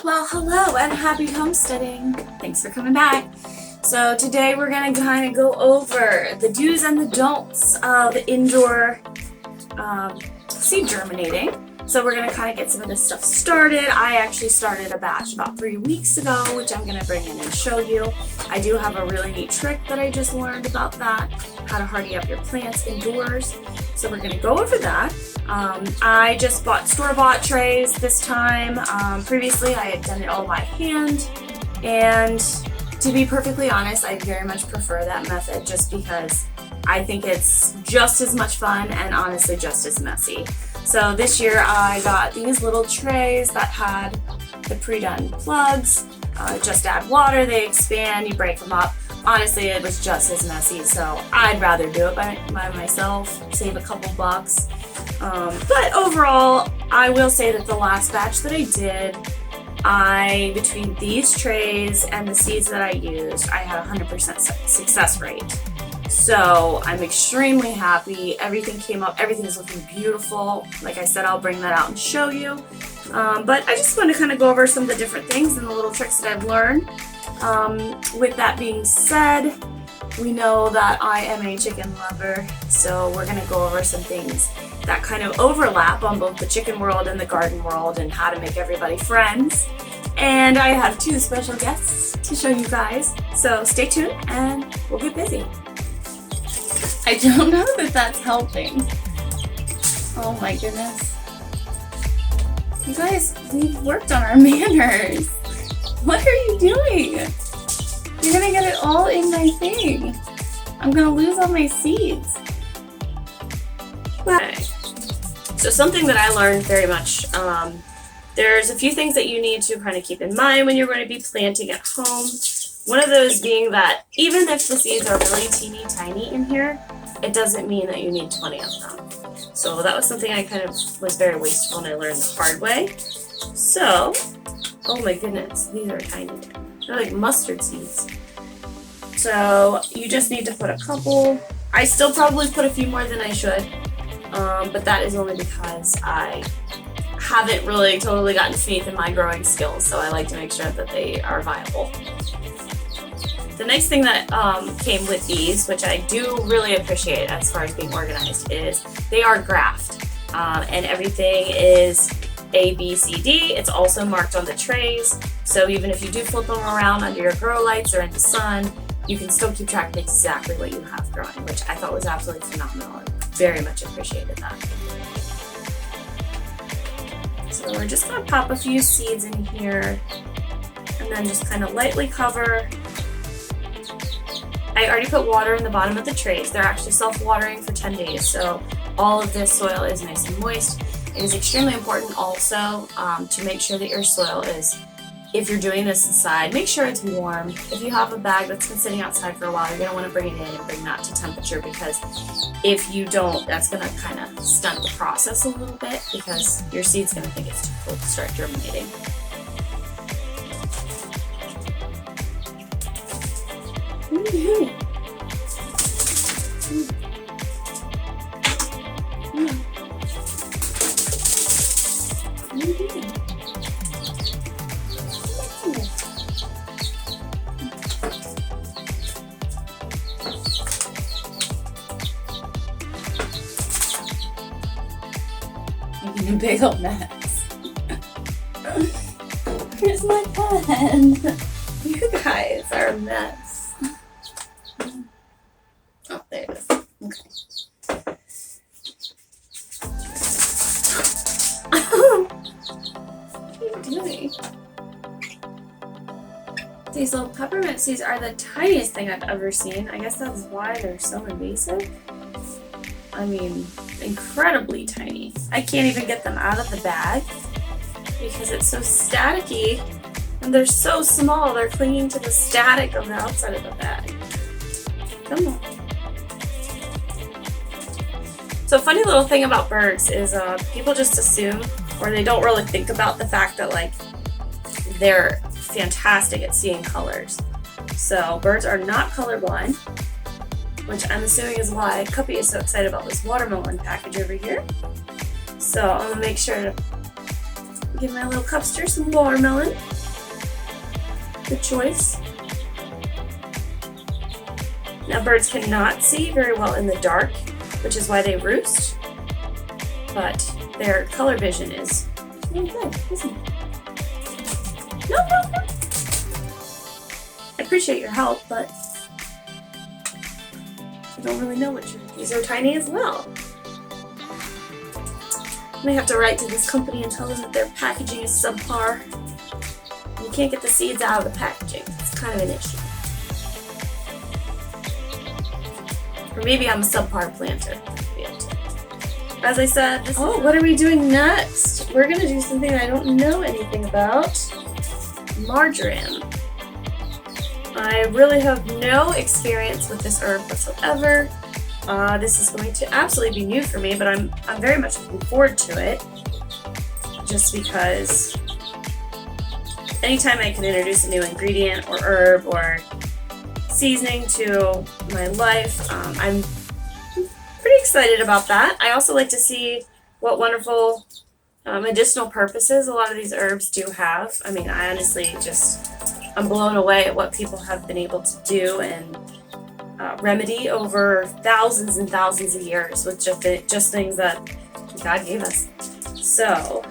Well, hello and happy homesteading. Thanks for coming back. So today we're going to kind of go over the do's and the don'ts of indoor seed germinating. So we're going to kind of get some of this stuff started. I actually started a batch about 3 weeks ago, which I'm going to bring in and show you. I do have a really neat trick that I just learned about that, how to hardy up your plants indoors. So we're going to go over that. I just bought store-bought trays this time. Previously I had done it all by hand, and to be perfectly honest, I very much prefer that method just because I think it's just as much fun and honestly just as messy. So this year I got these little trays that had the pre-done plugs. Just add water, they expand, you break them up. Honestly, it was just as messy, so I'd rather do it by myself, save a couple bucks. But overall, I will say that the last batch that I did, between these trays and the seeds that I used, I had a 100% success rate. So I'm extremely happy. Everything came up, everything is looking beautiful. Like I said, I'll bring that out and show you. But I just want to kind of go over some of the different things and the little tricks that I've learned. With that being said, we know that I am a chicken lover, so we're going to go over some things that kind of overlap on both the chicken world and the garden world and how to make everybody friends. And I have 2 special guests to show you guys, so stay tuned and we'll get busy. I don't know that that's helping. Oh my goodness. You guys, we've worked on our manners. What are you doing? You're gonna get it all in my thing. I'm gonna lose all my seeds. Okay. So something that I learned very much, there's a few things that you need to kind of keep in mind when you're going to be planting at home. One of those being that even if the seeds are really teeny tiny in here, it doesn't mean that you need 20 of them. So that was something I kind of was very wasteful and I learned the hard way. So, oh my goodness, these are tiny. They're like mustard seeds. So you just need to put a couple. I still probably put a few more than I should, but that is only because I haven't really totally gotten faith in my growing skills, so I like to make sure that they are viable. The next thing that came with these, which I do really appreciate as far as being organized, is they are graphed, and everything is A, B, C, D. It's also marked on the trays, so even if you do flip them around under your grow lights or in the sun, you can still keep track of exactly what you have growing, which I thought was absolutely phenomenal. I very much appreciated that. So we're just going to pop a few seeds in here and then just kind of lightly cover. I already put water in the bottom of the trays. They're actually self-watering for 10 days, so all of this soil is nice and moist. It is extremely important also to make sure that your soil is, if you're doing this inside, make sure it's warm. If you have a bag that's been sitting outside for a while, you're going to want to bring it in and bring that to temperature, because if you don't, that's going to kind of stunt the process a little bit because your seed's going to think it's too cold to start germinating. Making a big old mess. Here's my pen. You guys are a mess. Oh, there it is. Okay. What are you doing? These little peppermint seeds are the tiniest thing I've ever seen. I guess that's why they're so invasive. I mean, incredibly tiny. I can't even get them out of the bag because it's so staticky and they're so small. They're clinging to the static of the outside of the bag. Come on. So funny little thing about birds is people just assume, or they don't really think about the fact that like they're fantastic at seeing colors. So birds are not colorblind, which I'm assuming is why Cuppy is so excited about this watermelon package over here. So I'm gonna make sure to give my little cupster some watermelon. Good choice. Now birds cannot see very well in the dark, which is why they roost, but their color vision is really good, isn't it? No, no, no. I appreciate your help, but I don't really know what these are tiny as well. I may have to write to this company and tell them that their packaging is subpar. You can't get the seeds out of the packaging. It's kind of an issue. Or maybe I'm a subpar planter. As I said, what are we doing next? We're going to do something I don't know anything about. Marjoram. I really have no experience with this herb whatsoever. This is going to absolutely be new for me, but I'm very much looking forward to it. Just because anytime I can introduce a new ingredient or herb or seasoning to my life, I'm pretty excited about that. I also like to see what wonderful medicinal purposes a lot of these herbs do have. I mean, I honestly I'm blown away at what people have been able to do and remedy over thousands and thousands of years with just things that God gave us. So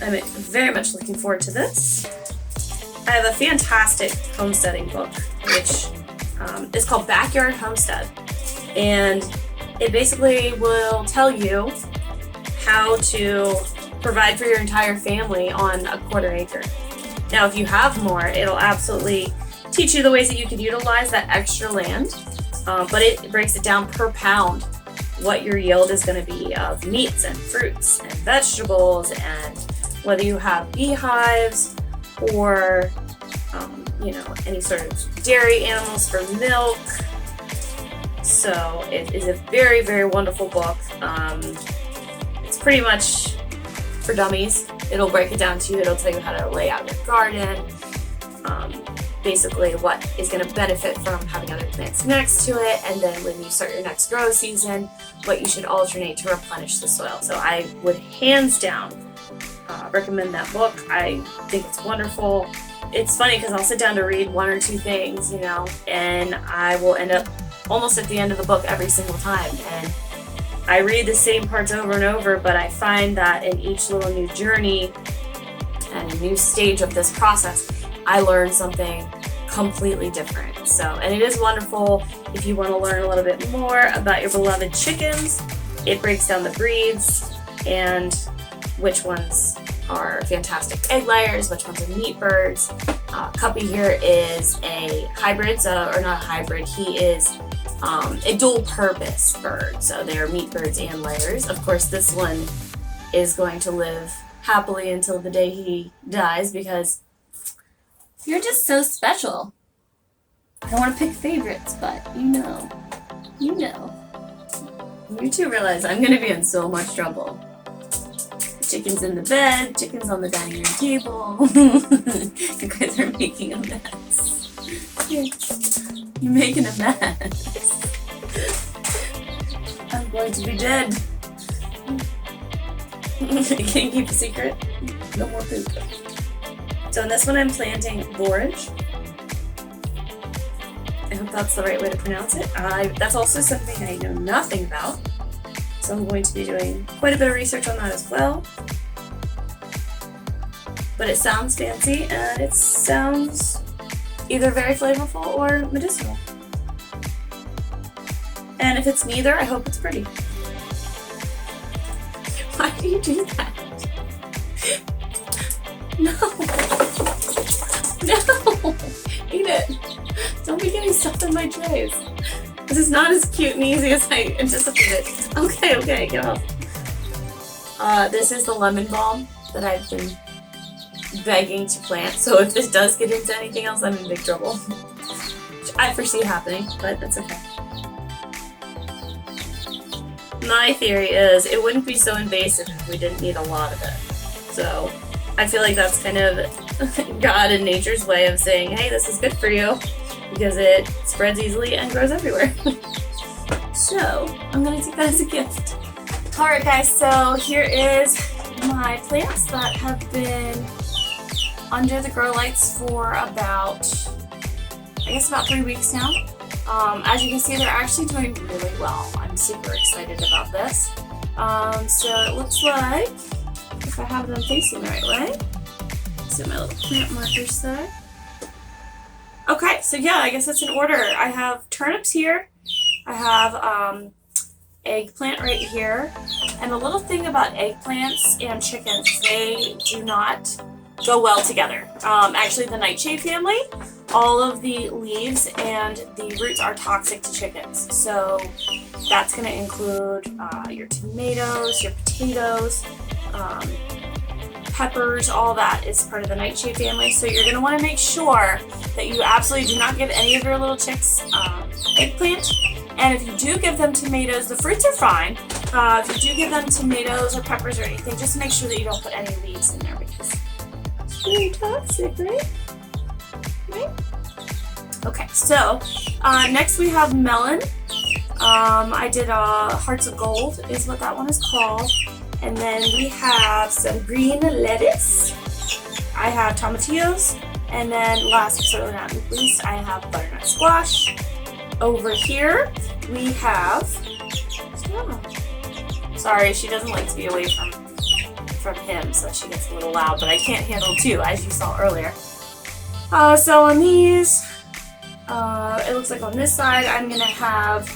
I'm very much looking forward to this. I have a fantastic homesteading book, which is called Backyard Homestead. And it basically will tell you how to provide for your entire family on a 1/4 acre. Now, if you have more, it'll absolutely teach you the ways that you can utilize that extra land, but it breaks it down per pound what your yield is going to be of meats and fruits and vegetables, and whether you have beehives or any sort of dairy animals for milk. So it is a very, very wonderful book. It's pretty much for dummies. It'll break it down to you. It'll tell you how to lay out your garden. Basically what is going to benefit from having other plants next to it, and then when you start your next grow season, what you should alternate to replenish the soil. So I would hands down recommend that book. I think it's wonderful. It's funny because I'll sit down to read 1 or 2 things, and I will end up almost at the end of the book every single time. And I read the same parts over and over, but I find that in each little new journey and a new stage of this process, I learn something completely different. So, and it is wonderful if you want to learn a little bit more about your beloved chickens. It breaks down the breeds and which ones are fantastic egg layers, which ones are meat birds. Cuppy here is a hybrid, or not a hybrid, he is a dual purpose bird. So they're meat birds and layers. Of course, this one is going to live happily until the day he dies because you're just so special. I don't want to pick favorites, but you know. You two realize I'm going to be in so much trouble. Chickens in the bed, chickens on the dining room table. You guys are making a mess. You're making a mess. I'm going to be dead. I can't keep a secret. No more poop. So in this one I'm planting borage. I hope that's the right way to pronounce it. That's also something I know nothing about. So I'm going to be doing quite a bit of research on that as well. But it sounds fancy and it sounds either very flavorful or medicinal. And if it's neither, I hope it's pretty. Why do you do that? No! No! Eat it! Don't be getting stuff in my trays. This is not as cute and easy as I anticipated. Okay, get off. This is the lemon balm that I've been begging to plant, so if this does get into anything else, I'm in big trouble. Which I foresee happening, but that's okay. My theory is it wouldn't be so invasive if we didn't need a lot of it. So I feel like that's kind of God and nature's way of saying, hey, this is good for you, because it spreads easily and grows everywhere. So I'm gonna take that as a gift. Alright guys, so here is my plants that have been under the grow lights for about 3 weeks now. As you can see, they're actually doing really well. I'm super excited about this. So it looks like, if I have them facing the right way, so my little plant markers there. Okay, so yeah, I guess it's in order. I have turnips here. I have eggplant right here. And the little thing about eggplants and chickens, they do not go well together. Actually, the nightshade family, all of the leaves and the roots are toxic to chickens. So that's going to include your tomatoes, your potatoes, peppers, all that is part of the nightshade family. So you're going to want to make sure that you absolutely do not give any of your little chicks eggplant. And if you do give them tomatoes, the fruits are fine. If you do give them tomatoes or peppers or anything, just make sure that you don't put any leaves in there because it's really toxic, right? Okay, so next we have melon. I did Hearts of Gold is what that one is called. And then we have some green lettuce. I have tomatillos. And then last but certainly not least, I have butternut squash. Over here, we have, sorry, she doesn't like to be away from him, so she gets a little loud, but I can't handle two, as you saw earlier. So on these, it looks like on this side, I'm gonna have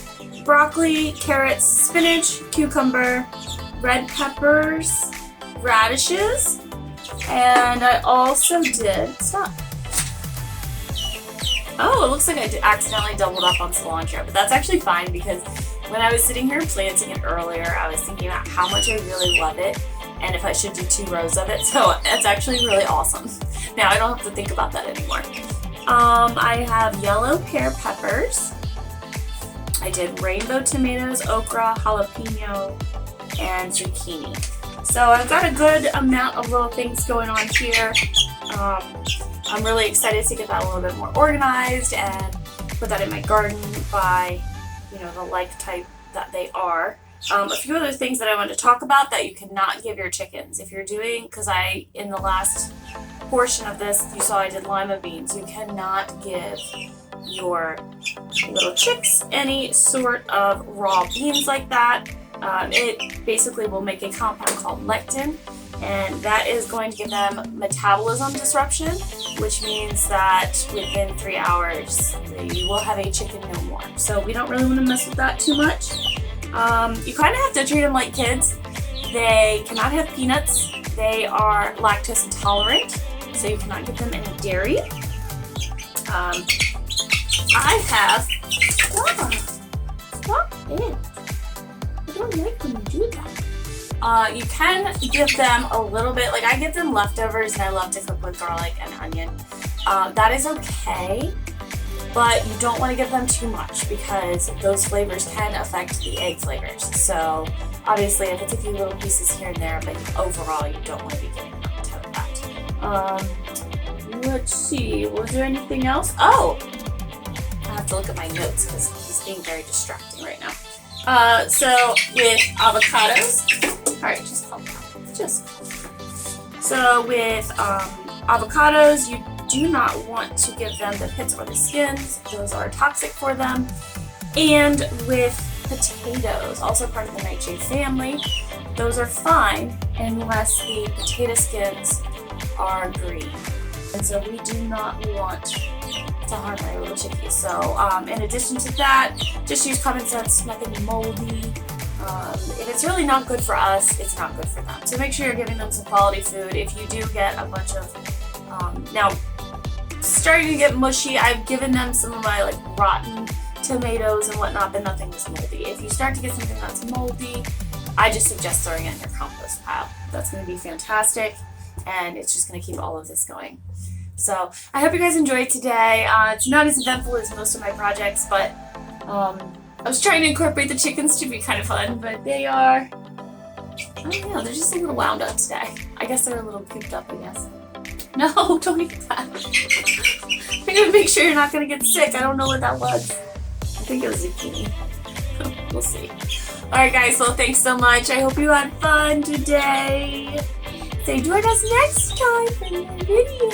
broccoli, carrots, spinach, cucumber, red peppers, radishes, and I also did, stop. Oh, it looks like I accidentally doubled up on cilantro, but that's actually fine because when I was sitting here planting it earlier, I was thinking about how much I really love it and if I should do 2 rows of it, so it's actually really awesome. Now I don't have to think about that anymore. I have yellow pear peppers. I did rainbow tomatoes, okra, jalapeno, and zucchini. So I've got a good amount of little things going on here. I'm really excited to get that a little bit more organized and put that in my garden by, the like type that they are. A few other things that I wanted to talk about that you cannot give your chickens. If you're doing, because in the last portion of this, you saw I did lima beans. You cannot give your little chicks any sort of raw beans like that. It basically will make a compound called lectin, and that is going to give them metabolism disruption, which means that within 3 hours you will have a chicken no more. So we don't really want to mess with that too much. You kind of have to treat them like kids. They cannot have peanuts. They are lactose intolerant, so you cannot give them any dairy. I have, stop it. I don't like when you do that. You can give them a little bit, like I give them leftovers and I love to cook with garlic and onion. That is okay, but you don't want to give them too much because those flavors can affect the egg flavors. So obviously if it's a few little pieces here and there, but overall you don't want to be giving them a ton of that. Let's see, was there anything else? Oh! I have to look at my notes because he's being very distracting right now. So with avocados, alright, just calm down. So with avocados, you do not want to give them the pits or the skins. Those are toxic for them. And with potatoes, also part of the nightshade family, those are fine unless the potato skins are green. And so we do not want to harm our little chickies. So in addition to that, just use common sense, nothing moldy. If it's really not good for us, it's not good for them. So make sure you're giving them some quality food. If you do get a bunch of, now starting to get mushy, I've given them some of my rotten tomatoes and whatnot, but nothing was moldy. If you start to get something that's moldy, I just suggest throwing it in your compost pile. That's going to be fantastic, and it's just going to keep all of this going. So I hope you guys enjoyed today. It's not as eventful as most of my projects, but I was trying to incorporate the chickens to be kind of fun, but they are, I don't know, they're just a little wound up today. I guess they're a little cooped up, I guess. No, don't eat that. I'm gonna make sure you're not gonna get sick. I don't know what that was. I think it was zucchini. We'll see. Alright guys, well thanks so much. I hope you had fun today. Say join us next time for another video.